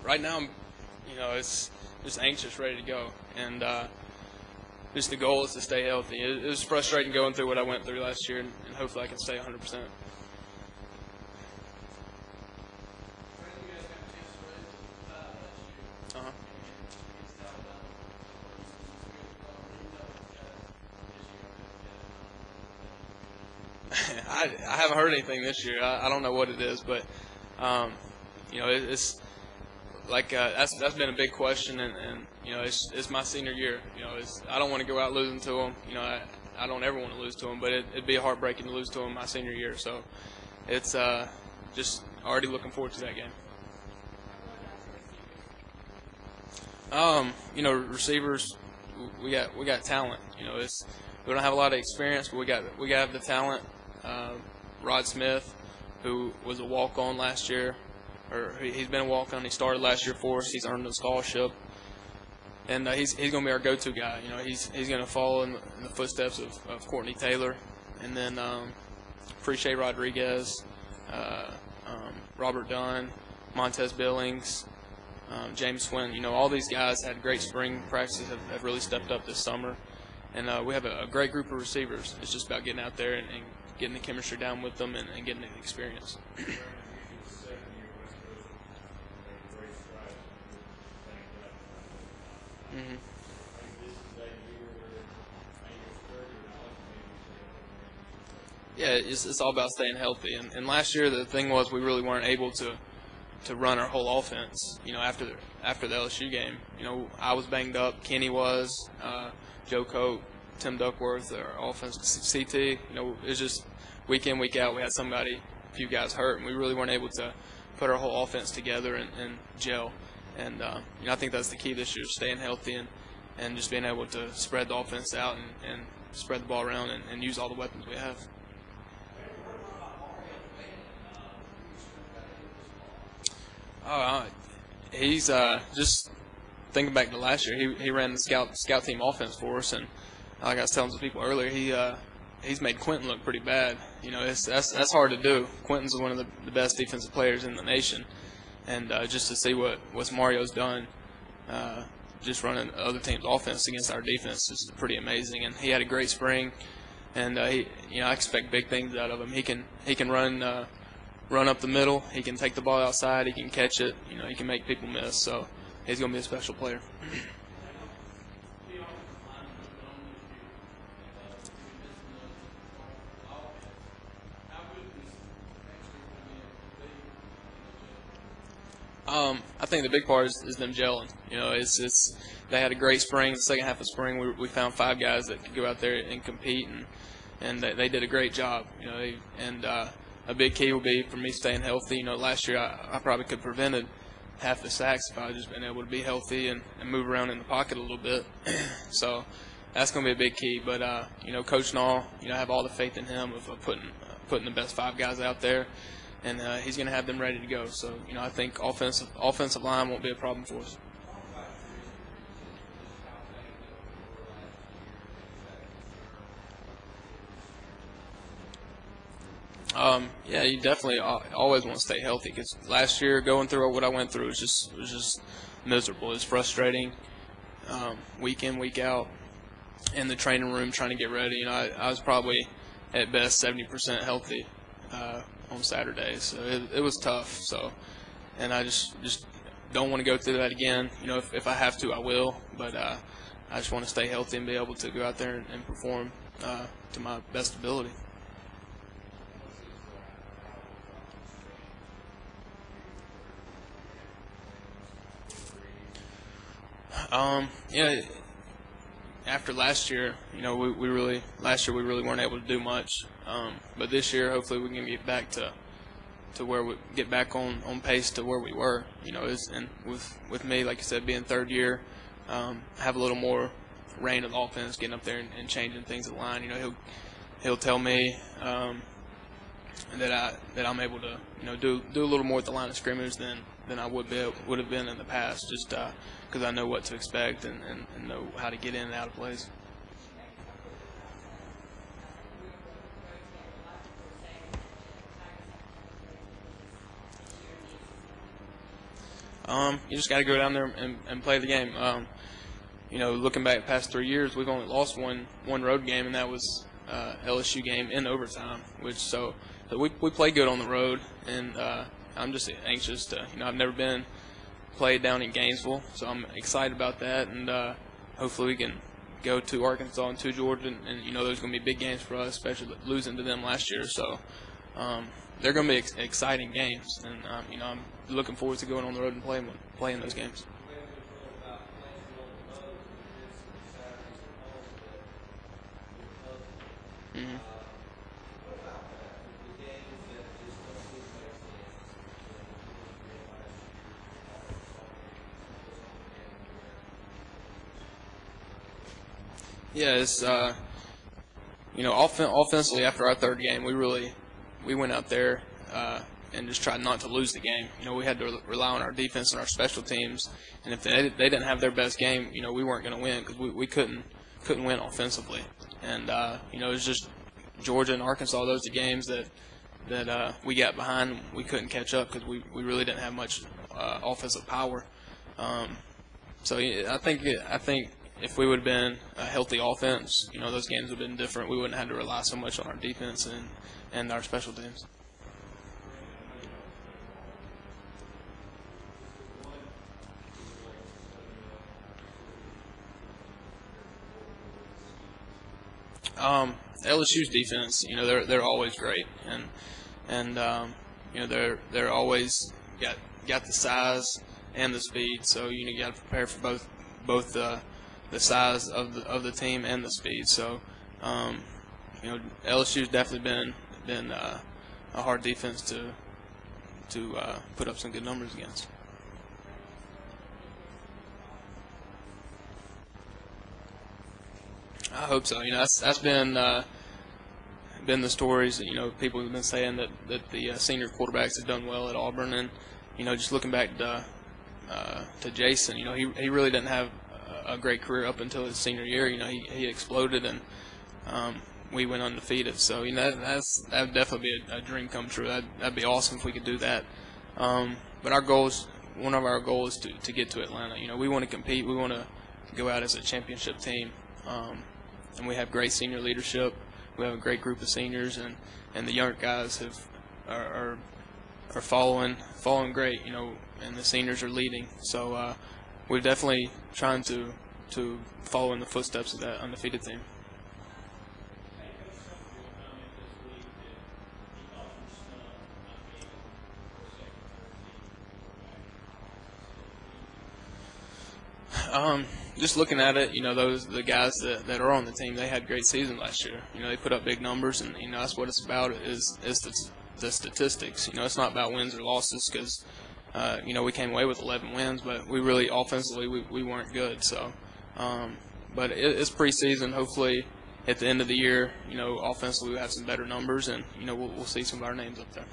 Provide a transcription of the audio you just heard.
Right now, it's just anxious, ready to go, and just the goal is to stay healthy. It was frustrating going through what I went through last year, and hopefully I can stay 100%. I haven't heard anything this year. I don't know what it is, but it's like that's been a big question, and it's my senior year. I don't want to go out losing to them. I don't ever want to lose to them, but it'd be heartbreaking to lose to them my senior year. So it's just already looking forward to that game. Receivers, we got talent. We don't have a lot of experience, but we got the talent. Rod Smith, who was a walk-on last year, or he's been a walk-on. He started last year for us. He's earned a scholarship, and he's going to be our go-to guy. He's going to follow in the footsteps of Courtney Taylor, and then Appreciate Rodriguez, Robert Dunn, Montez Billings, James Swin. All these guys had great spring practices, have really stepped up this summer. And we have a great group of receivers. It's just about getting out there and getting the chemistry down with them and getting the experience. Mm-hmm. Yeah, it's all about staying healthy. And last year the thing was we really weren't able to run our whole offense. After the LSU game, I was banged up. Kenny was. Joe Coate, Tim Duckworth, our offense CT. It was just week in, week out. We had a few guys hurt, and we really weren't able to put our whole offense together and gel. And I think that's the key this year: staying healthy and just being able to spread the offense out and spread the ball around and use all the weapons we have. He's just thinking back to last year. He ran the scout team offense for us, and like I was telling some people earlier, he's made Quentin look pretty bad. That's hard to do. Quentin's one of the best defensive players in the nation, and just to see what Mario's done, just running other teams' offense against our defense is pretty amazing. And he had a great spring, and I expect big things out of him. He can run up the middle. He can take the ball outside. He can catch it. He can make people miss. So he's going to be a special player. I think the big part is them gelling. They had a great spring. The second half of spring, we found 5 guys that could go out there and compete, and they did a great job. A big key will be for me staying healthy. Last year I probably could have prevented half the sacks if I had just been able to be healthy and move around in the pocket a little bit. So that's going to be a big key. But Coach Nall, I have all the faith in him of putting the best 5 guys out there, and he's going to have them ready to go. So I think offensive line won't be a problem for us. Yeah, you definitely always want to stay healthy, because last year going through what I went through was just miserable. It was frustrating, week in, week out, in the training room trying to get ready. I was probably at best 70% healthy on Saturdays, so it was tough. So, and I just don't want to go through that again. If I have to, I will, but I just want to stay healthy and be able to go out there and perform to my best ability. After last year, we really weren't able to do much. But this year, hopefully, we can get back to where we get back on pace to where we were. And with me, like I said, being third year, have a little more reign of offense, getting up there and changing things at the line. He'll tell me that I'm able to do a little more at the line of scrimmage than I would have been in the past, just because I know what to expect and know how to get in and out of plays. You just got to go down there and play the game. Looking back past 3 years, we've only lost one road game, and that was LSU game in overtime. So we play good on the road, and I'm just anxious to. I've never been played down in Gainesville, so I'm excited about that, and hopefully we can go to Arkansas and to Georgia, and those are going to be big games for us, especially losing to them last year. So they're going to be exciting games, and I'm looking forward to going on the road and playing those games. Mm-hmm. Yeah, it's offensively after our third game, we went out there and just tried not to lose the game. We had to rely on our defense and our special teams, and if they didn't have their best game, we weren't going to win because we couldn't win offensively. And it was just Georgia and Arkansas. Those are games that we got behind. We couldn't catch up because we really didn't have much offensive power. So yeah, I think if we would have been a healthy offense, those games would have been different. We wouldn't have had to rely so much on our defense and our special teams. LSU's defense, they're always great, and they're always got the size and the speed. So you got to prepare for both the size of the team and the speed. So LSU's definitely been a hard defense to put up some good numbers against. I hope so. That's been the stories that people have been saying that the senior quarterbacks have done well at Auburn, and just looking back to Jason, he really didn't have a great career up until his senior year. He exploded, and we went undefeated. So that'd definitely be a dream come true. That'd be awesome if we could do that. But one of our goals is to get to Atlanta. We want to compete. We want to go out as a championship team. And we have great senior leadership. We have a great group of seniors, and the younger guys are following great, and the seniors are leading. So we're definitely trying to follow in the footsteps of that undefeated team. Just looking at it, the guys that are on the team, they had great season last year. They put up big numbers, and that's what it's about is the statistics. It's not about wins or losses because we came away with 11 wins, but we really offensively we weren't good. So, but it's preseason. Hopefully, at the end of the year, offensively we have some better numbers, and we'll see some of our names up there.